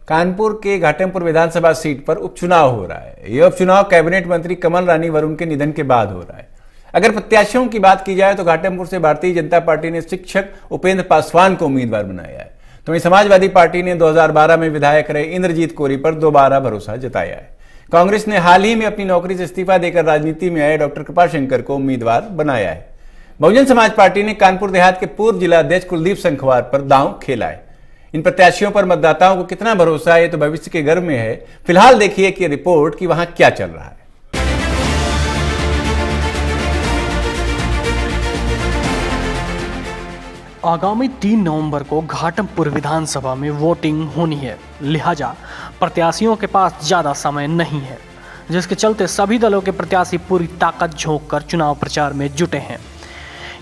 कानपुर के घाटमपुर विधानसभा सीट पर उपचुनाव हो रहा है। यह उपचुनाव कैबिनेट मंत्री कमल रानी वरुण के निधन के बाद हो रहा है। अगर प्रत्याशियों की बात की जाए तो घाटमपुर से भारतीय जनता पार्टी ने शिक्षक उपेंद्र पासवान को उम्मीदवार बनाया है, तो वहीं समाजवादी पार्टी ने 2012 में विधायक रहे इंद्रजीत कोरी पर दोबारा भरोसा जताया है। कांग्रेस ने हाल ही में अपनी नौकरी से इस्तीफा देकर राजनीति में आए डॉक्टर कृपाशंकर को उम्मीदवार बनाया है। बहुजन समाज पार्टी ने कानपुर देहात के पूर्व जिला अध्यक्ष कुलदीप संखवार पर दांव खेला है। इन प्रत्याशियों पर मतदाताओं को कितना भरोसा है तो भविष्य के गर्भ में है। फिलहाल देखिए कि रिपोर्ट कि वहां क्या चल रहा है। आगामी 3 नवंबर को घाटमपुर विधानसभा में वोटिंग होनी है, लिहाजा प्रत्याशियों के पास ज़्यादा समय नहीं है, जिसके चलते सभी दलों के प्रत्याशी पूरी ताकत झोंक कर चुनाव प्रचार में जुटे हैं।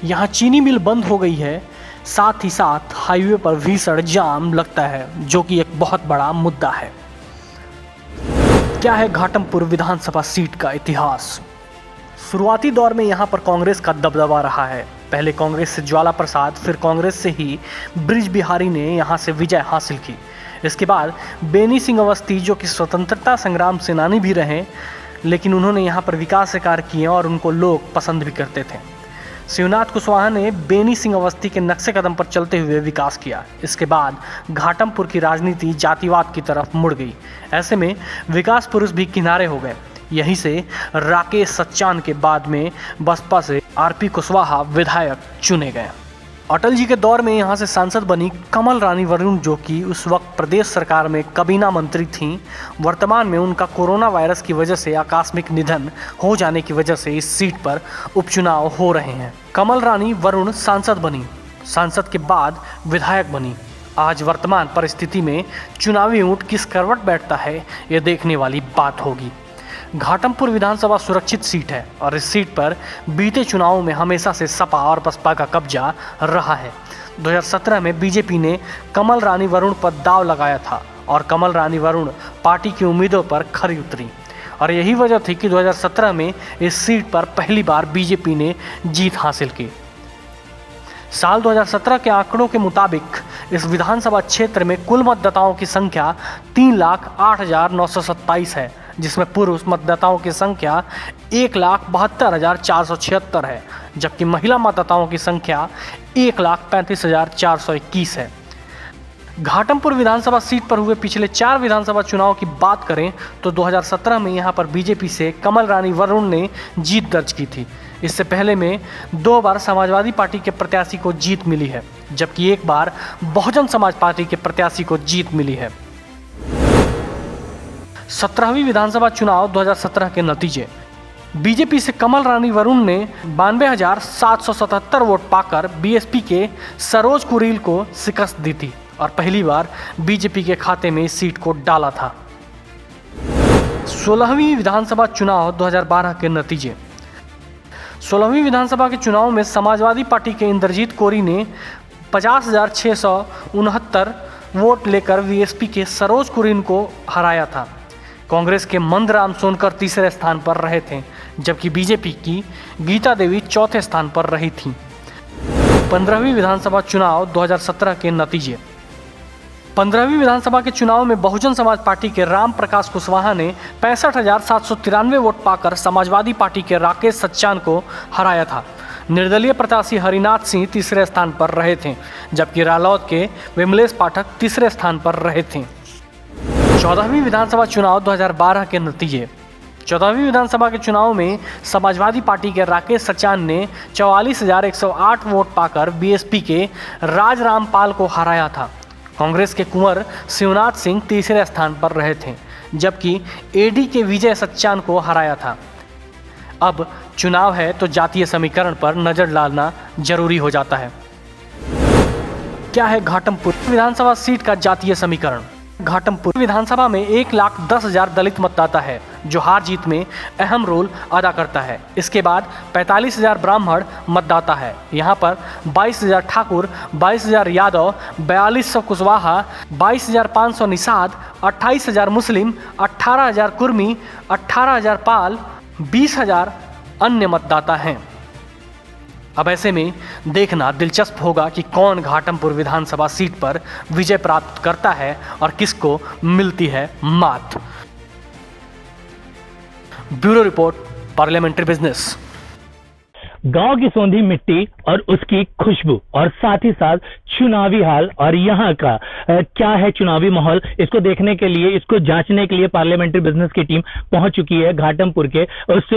यहाँ चीनी मिल बंद हो गई है, साथ ही साथ हाईवे पर भीषण जाम लगता है, जो कि एक बहुत बड़ा मुद्दा है। क्या है घाटमपुर विधानसभा सीट का इतिहास? शुरुआती दौर में यहाँ पर कांग्रेस का दबदबा रहा है। पहले कांग्रेस से ज्वाला प्रसाद, फिर कांग्रेस से ही ब्रिज बिहारी ने यहाँ से विजय हासिल की। इसके बाद बेनी सिंह अवस्थी, जो कि स्वतंत्रता संग्राम सेनानी भी रहे, लेकिन उन्होंने यहाँ पर विकास के कार्य किए और उनको लोग पसंद भी करते थे। शिवनाथ कुशवाहा ने बेनी सिंह अवस्थी के नक्शे कदम पर चलते हुए विकास किया। इसके बाद घाटमपुर की राजनीति जातिवाद की तरफ मुड़ गई। ऐसे में विकास पुरुष भी किनारे हो गए। यहीं से राकेश सच्चान के बाद में बसपा से आरपी कुशवाहा विधायक चुने गए। अटल जी के दौर में यहाँ से सांसद बनी कमल रानी वरुण, जो कि उस वक्त प्रदेश सरकार में काबीना मंत्री थीं। वर्तमान में उनका कोरोना वायरस की वजह से आकस्मिक निधन हो जाने की वजह से इस सीट पर उपचुनाव हो रहे हैं। कमल रानी वरुण सांसद बनी, सांसद के बाद विधायक बनी। आज वर्तमान परिस्थिति में चुनावी ऊंट किस करवट बैठता है, ये देखने वाली बात होगी। घाटमपुर विधानसभा सुरक्षित सीट है और इस सीट पर बीते चुनावों में हमेशा से सपा और बसपा का कब्जा रहा है। 2017 में बीजेपी ने कमल रानी वरुण पर दांव लगाया था और कमल रानी वरुण पार्टी की उम्मीदों पर खरी उतरी और यही वजह थी कि 2017 में इस सीट पर पहली बार बीजेपी ने जीत हासिल की। साल 2017 के आंकड़ों के मुताबिक इस विधानसभा क्षेत्र में कुल मतदाताओं की संख्या 3,08,927 है, जिसमें पुरुष मतदाताओं की संख्या 1,72,476 है, जबकि महिला मतदाताओं की संख्या 1,35,421 है। घाटमपुर विधानसभा सीट पर हुए पिछले 4 विधानसभा चुनाव की बात करें तो 2017 में यहां पर बीजेपी से कमल रानी वरुण ने जीत दर्ज की थी। इससे पहले में 2 बार समाजवादी पार्टी के प्रत्याशी को जीत मिली है, जबकि 1 बार बहुजन समाज पार्टी के प्रत्याशी को जीत मिली है। 17वीं विधानसभा चुनाव 2017 के नतीजे। बीजेपी से कमल रानी वरुण ने 92,777 वोट पाकर बीएसपी के सरोज कुरील को शिकस्त दी थी और पहली बार बीजेपी के खाते में इस सीट को डाला था। 16वीं विधानसभा चुनाव 2012 के नतीजे। 16वीं विधानसभा के चुनाव में समाजवादी पार्टी के इंद्रजीत कोरी ने 50,669 वोट लेकर बीएसपी के सरोज कुरील को हराया था। कांग्रेस के मंदराम सोनकर तीसरे स्थान पर रहे थे, जबकि बीजेपी की गीता देवी चौथे स्थान पर रही थीं। 15वीं विधानसभा चुनाव 2017 के नतीजे। 15वीं विधानसभा के चुनाव में बहुजन समाज पार्टी के राम प्रकाश कुशवाहा ने 65,793 वोट पाकर समाजवादी पार्टी के राकेश सच्चान को हराया था। निर्दलीय प्रत्याशी हरिनाथ सिंह तीसरे स्थान पर रहे थे, जबकि रालोद के विमलेश पाठक तीसरे स्थान पर रहे थे। 14वीं विधानसभा चुनाव 2012 के नतीजे। 14वीं विधानसभा के चुनाव में समाजवादी पार्टी के राकेश सच्चान ने 44,108 वोट पाकर बीएसपी के राज रामपाल को हराया था। कांग्रेस के कुंवर शिवनाथ सिंह तीसरे स्थान पर रहे थे, जबकि एडी के विजय सच्चान को हराया था। अब चुनाव है तो जातीय समीकरण पर नजर डालना जरूरी हो जाता है। क्या है घाटमपुर विधानसभा सीट का जातीय समीकरण? घाटमपुर विधानसभा में 1,10,000 दलित मतदाता है, जो हार जीत में अहम रोल अदा करता है। इसके बाद 45,000 ब्राह्मण मतदाता है। यहाँ पर 22,000 ठाकुर, 22,000 यादव, 4,200 कुशवाहा, 22,500 निषाद, 28,000 मुस्लिम, 18,000 कुर्मी, 18,000 पाल, 20,000 अन्य मतदाता हैं। अब ऐसे में देखना दिलचस्प होगा कि कौन घाटमपुर विधानसभा सीट पर विजय प्राप्त करता है और किसको मिलती है मात। Bureau report, parliamentary business. गांव की सौंधी मिट्टी और उसकी खुशबू और साथ ही साथ चुनावी हाल और यहाँ का क्या है चुनावी माहौल, इसको देखने के लिए, इसको जांचने के लिए पार्लियामेंट्री बिजनेस की टीम पहुंच चुकी है घाटमपुर के उस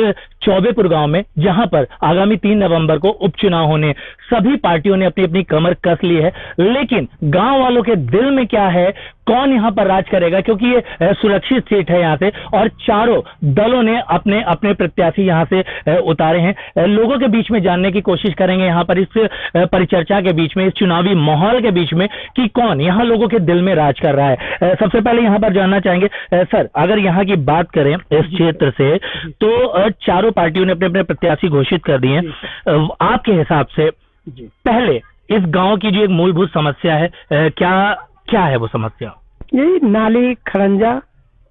चौबेपुर गांव में, जहां पर आगामी 3 नवंबर को उपचुनाव होने। सभी पार्टियों ने अपनी अपनी कमर कस ली है, लेकिन गांव वालों के दिल में क्या है, कौन यहां पर राज करेगा, क्योंकि ये सुरक्षित सीट है यहां से और चारों दलों ने अपने अपने प्रत्याशी यहां से उतारे हैं। लोगों के बीच में जानने की कोशिश करेंगे यहां पर इस परिचर्चा के बीच में, इस चुनावी माहौल के बीच में, कि कौन यहां लोगों के दिल में राज कर रहा है। सबसे पहले यहां पर जानना चाहेंगे सर, अगर यहां की बात करें इस क्षेत्र से, तो चारों पार्टियों ने अपने अपने प्रत्याशी घोषित कर दिए हैं। आपके हिसाब से पहले इस गांव की जो एक मूलभूत समस्या है, क्या है वो समस्या? यही नाली खरंजा,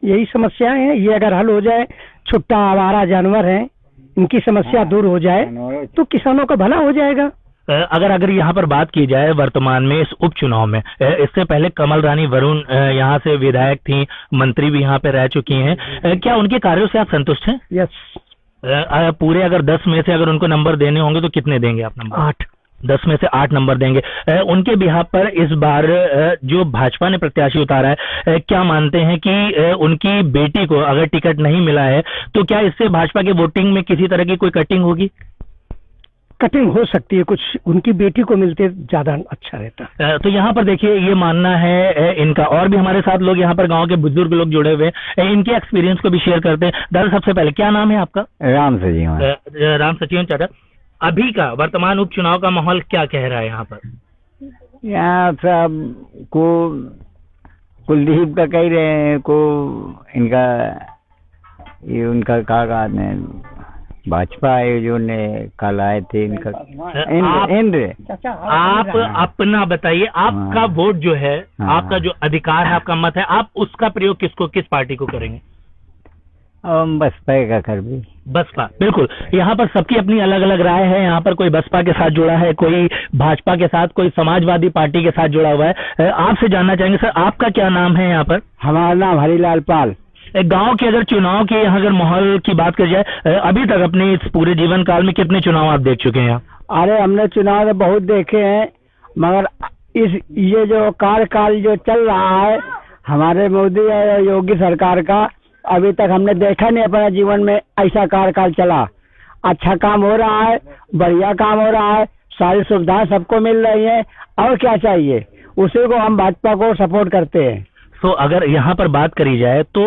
यही समस्याएं हैं। ये अगर हल हो जाए, छुट्टा आवारा जानवर हैं, इनकी समस्या दूर हो जाए तो किसानों का भला हो जाएगा। अगर यहाँ पर बात की जाए वर्तमान में इस उपचुनाव में, इससे पहले कमल रानी वरुण यहाँ से विधायक थी, मंत्री भी यहाँ पे रह चुकी हैं, क्या उनके कार्यों से आप संतुष्ट हैं? यस। पूरे अगर 10 में से अगर उनको नंबर देने होंगे तो कितने देंगे आप नंबर? 8। 10 में से 8 नंबर देंगे। उनके बिहाफ पर इस बार जो भाजपा ने प्रत्याशी उतारा है, क्या मानते हैं कि उनकी बेटी को अगर टिकट नहीं मिला है तो क्या इससे भाजपा के वोटिंग में किसी तरह की कोई कटिंग होगी? कटिंग हो सकती है, कुछ उनकी बेटी को मिलते ज्यादा अच्छा रहता। तो यहाँ पर देखिए, ये मानना है इनका। और भी हमारे साथ लोग यहाँ पर गांव के बुजुर्ग लोग जुड़े हुए हैं, इनके एक्सपीरियंस को भी शेयर करते हैं। दादा, सबसे पहले क्या नाम है आपका? राम सजीवन। राम सचिवन चाचा, अभी का वर्तमान उपचुनाव का माहौल क्या कह रहा है यहाँ पर? यहाँ सब को कुलदीप का कह रहे हैं, को इनका ये उनका काका ने भाजपा है जो ने कल आए थे, इनका इंद्र। आप अपना बताइए, आपका वोट जो है, आपका जो अधिकार है, आपका मत है, आप उसका प्रयोग किस पार्टी को करेंगे? बसपा का कर भी। बसपा, बिल्कुल। यहाँ पर सबकी अपनी अलग अलग राय है। यहाँ पर कोई बसपा के साथ जुड़ा है, कोई भाजपा के साथ, कोई समाजवादी पार्टी के साथ जुड़ा हुआ है। आपसे जानना चाहेंगे सर, आपका क्या नाम है यहाँ पर? हमारा नाम हरिलाल पाल। गांव के अगर चुनाव के यहाँ अगर माहौल की बात की जाए, अभी तक अपने इस पूरे जीवन काल में कितने चुनाव आप देख चुके हैं? अरे हमने चुनाव तो बहुत देखे हैं, मगर ये जो कार्यकाल जो चल रहा है हमारे मोदी और योगी सरकार का, अभी तक हमने देखा नहीं अपने जीवन में ऐसा कार्यकाल चला। अच्छा काम हो रहा है, बढ़िया काम हो रहा है, सारी सुविधाएं सबको मिल रही है, और क्या चाहिए? उसी को हम भाजपा को सपोर्ट करते हैं। तो अगर यहाँ पर बात करी जाए तो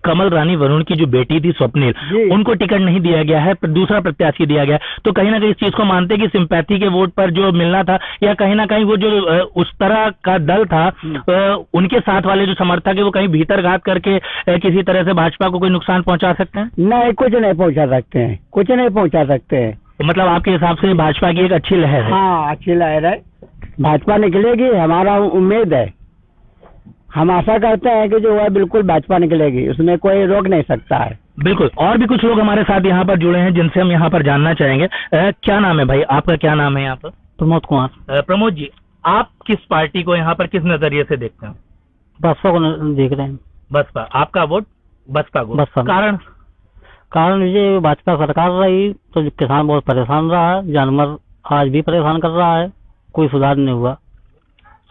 कमल रानी वरुण की जो बेटी थी स्वप्निल, उनको टिकट नहीं दिया गया है, दूसरा प्रत्याशी दिया गया, तो कहीं ना कहीं इस चीज को मानते हैं कि सिंपैथी के वोट पर जो मिलना था, या कहीं ना कहीं वो जो उस तरह का दल था, उनके साथ वाले जो समर्थक है वो कहीं भीतर घात करके किसी तरह से भाजपा को कोई नुकसान पहुंचा सकते हैं? नहीं, कुछ नहीं पहुंचा सकते हैं, कुछ नहीं पहुंचा सकते हैं। तो मतलब आपके हिसाब से भाजपा की एक अच्छी लहर है? हाँ, अच्छी लहर है, भाजपा निकलेगी, हमारा उम्मीद है। हम आशा करते हैं कि जो है बिल्कुल भाजपा निकलेगी, उसमें कोई रोक नहीं सकता है। बिल्कुल। और भी कुछ लोग हमारे साथ यहाँ पर जुड़े हैं जिनसे हम यहाँ पर जानना चाहेंगे। क्या नाम है भाई आपका? क्या नाम है यहाँ पर? प्रमोद कुमार। प्रमोद जी, आप किस पार्टी को यहाँ पर किस नजरिए से देखते हैं? बसपा को देख रहे हैं। बसपा। आपका वोट बसपा को? बसपा। कारण ये भाजपा सरकार रही तो किसान बहुत परेशान रहा है, जानवर आज भी परेशान कर रहा है, कोई सुधार नहीं हुआ।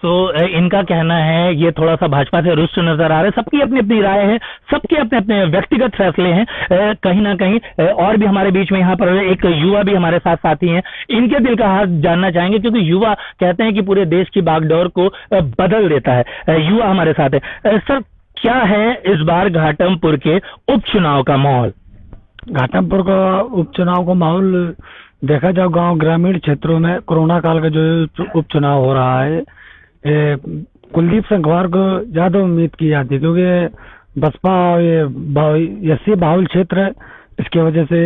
तो इनका कहना है ये थोड़ा सा भाजपा से रुष्ट नजर आ रहा है। सबकी अपनी अपनी राय है, सबके अपने अपने व्यक्तिगत फैसले हैं कहीं ना कहीं। और भी हमारे बीच में यहाँ पर एक युवा भी हमारे साथ साथी हैं, इनके दिल का हाल जानना चाहेंगे, क्योंकि युवा कहते हैं कि पूरे देश की बागडोर को बदल देता है। युवा हमारे साथ है। सर, क्या है इस बार घाटमपुर के उपचुनाव का माहौल? घाटमपुर का उपचुनाव का माहौल देखा जाए, गांव ग्रामीण क्षेत्रों में कोरोना काल का जो उपचुनाव हो रहा है, कुलदीप संघवार को ज्यादा उम्मीद की जाती है, क्योंकि बसपा ये एससी बाहुल क्षेत्र है, इसके वजह से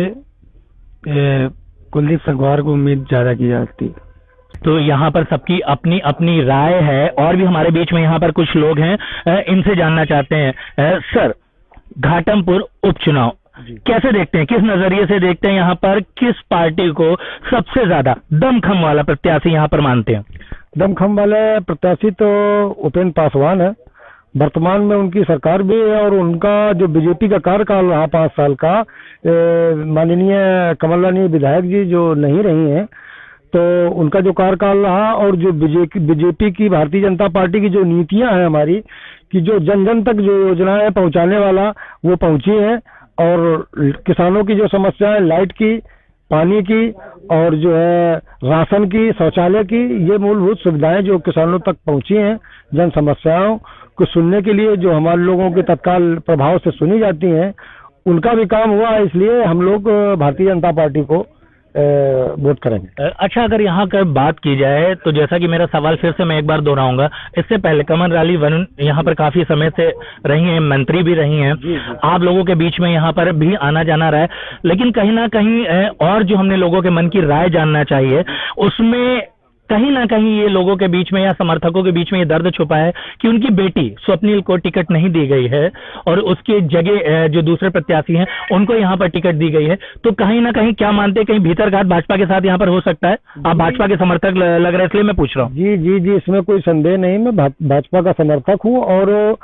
कुलदीप संघवार को उम्मीद ज्यादा की जाती है। तो यहाँ पर सबकी अपनी अपनी राय है। और भी हमारे बीच में यहाँ पर कुछ लोग हैं, इनसे जानना चाहते हैं। सर, घाटमपुर उपचुनाव कैसे देखते हैं, किस नजरिए से देखते हैं, यहाँ पर किस पार्टी को सबसे ज्यादा दमखम वाला प्रत्याशी यहाँ पर मानते हैं? दमखम वाले प्रत्याशी तो उपेंद्र पासवान है। वर्तमान में उनकी सरकार भी है और उनका जो बीजेपी का कार्यकाल रहा 5 साल का, माननीय कमल रानी विधायक जी जो नहीं रही हैं, तो उनका जो कार्यकाल रहा और जो बीजेपी की, भारतीय जनता पार्टी की जो नीतियां हैं हमारी, कि जो जन जन तक जो योजनाएं पहुंचाने वाला वो पहुंची हैं, और किसानों की जो समस्याएं, लाइट की, पानी की और जो है राशन की, शौचालय की, ये मूलभूत सुविधाएं जो किसानों तक पहुंची हैं, जन समस्याओं को सुनने के लिए जो हमारे लोगों के तत्काल प्रभाव से सुनी जाती हैं, उनका भी काम हुआ। इसलिए हम लोग भारतीय जनता पार्टी को वोट करेंगे। अच्छा, अगर यहाँ कर बात की जाए तो जैसा कि मेरा सवाल फिर से मैं एक बार दोहराऊंगा, इससे पहले कमल रानी वरुण यहाँ पर काफी समय से रही हैं, मंत्री भी रही हैं, आप लोगों के बीच में यहाँ पर भी आना जाना रहा है, लेकिन कहीं ना कहीं और जो हमने लोगों के मन की राय जानना चाहिए, उसमें कहीं ना कहीं ये लोगों के बीच में या समर्थकों के बीच में ये दर्द छुपा है कि उनकी बेटी स्वप्निल को टिकट नहीं दी गई है और उसके जगह जो दूसरे प्रत्याशी हैं उनको यहाँ पर टिकट दी गई है। तो कहीं ना कहीं क्या मानते हैं, कहीं भीतरघात भाजपा के साथ यहाँ पर हो सकता है? आप भाजपा के समर्थक लग रहे हैं, इसलिए मैं पूछ रहा हूँ। जी जी जी, इसमें कोई संदेह नहीं, मैं भाजपा का समर्थक हूँ। और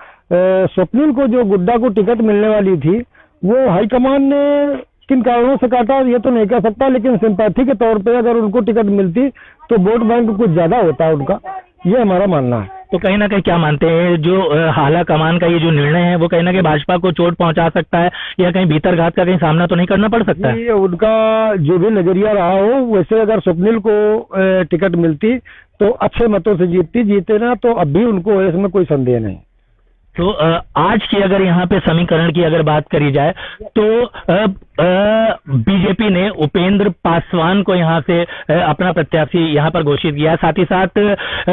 स्वप्निल को जो गुड्डा को टिकट मिलने वाली थी, वो हाईकमान ने किन कारणों से काटा ये तो नहीं कह सकता, लेकिन सिंपैथी के तौर पे अगर उनको टिकट मिलती तो वोट बैंक कुछ ज्यादा होता उनका, ये हमारा मानना है। तो कहीं ना कहीं क्या मानते हैं, जो हाला कमान का ये जो निर्णय है वो कहीं ना कहीं भाजपा को चोट पहुंचा सकता है या कहीं भीतरघात का कहीं सामना तो नहीं करना पड़ सकता है? उनका जो भी नजरिया रहा हो, वैसे अगर स्वप्निल को टिकट मिलती तो अच्छे मतों से जीते ना, तो अब भी उनको इसमें कोई संदेह नहीं। तो आज की अगर यहाँ पे समीकरण की अगर बात करी जाए तो बीजेपी ने उपेंद्र पासवान को यहाँ से अपना प्रत्याशी यहाँ पर घोषित किया है। साथ ही साथ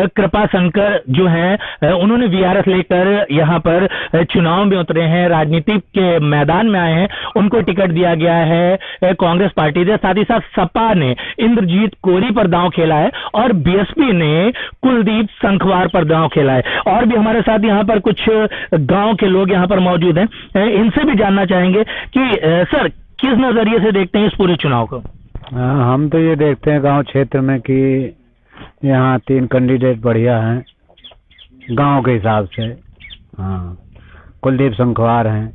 कृपा शंकर जो हैं उन्होंने वीआरएस लेकर यहाँ पर चुनाव में उतरे हैं, राजनीति के मैदान में आए हैं, उनको टिकट दिया गया है कांग्रेस पार्टी से। साथ ही साथ सपा ने इंद्रजीत कोरी पर दांव खेला है और बीएसपी ने कुलदीप संखवार पर दांव खेला है। और भी हमारे साथ यहाँ पर कुछ गांव के लोग यहाँ पर मौजूद हैं, इनसे भी जानना चाहेंगे कि सर किस नजरिए से देखते हैं इस पूरे चुनाव को? हम तो ये देखते हैं गांव क्षेत्र में कि यहाँ 3 कैंडिडेट बढ़िया हैं गांव के हिसाब से। हाँ, कुलदीप संखवार हैं।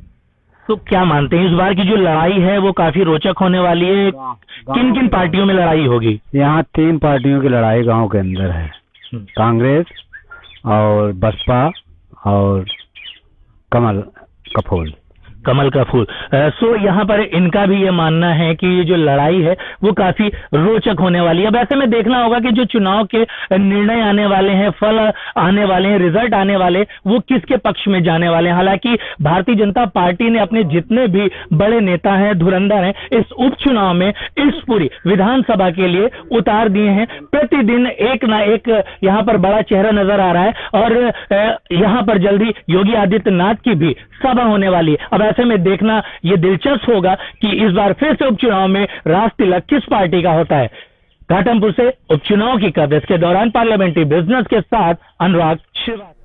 तो क्या मानते हैं इस बार की जो लड़ाई है वो काफी रोचक होने वाली है? किन किन पार्टियों में लड़ाई होगी? यहाँ 3 पार्टियों की लड़ाई गांव के अंदर है, कांग्रेस और बसपा और कमल का फूल। सो यहाँ पर इनका भी ये मानना है कि ये जो लड़ाई है वो काफी रोचक होने वाली है। अब ऐसे में देखना होगा कि जो चुनाव के निर्णय आने वाले हैं, फल आने वाले हैं, रिजल्ट आने वाले, वो किसके पक्ष में जाने वाले हैं। हालांकि भारतीय जनता पार्टी ने अपने जितने भी बड़े नेता हैं, धुरंधर हैं, इस उपचुनाव में इस पूरी विधानसभा के लिए उतार दिए हैं। प्रतिदिन एक ना एक यहाँ पर बड़ा चेहरा नजर आ रहा है और यहाँ पर जल्दी योगी आदित्यनाथ की भी सभा होने वाली है। अब ऐसे में देखना यह दिलचस्प होगा कि इस बार फिर से उपचुनाव में राज तिलक किस पार्टी का होता है। घाटमपुर से उपचुनाव की कवरेज के दौरान पार्लियामेंट्री बिजनेस के साथ अनुराग श्रीवास्तव।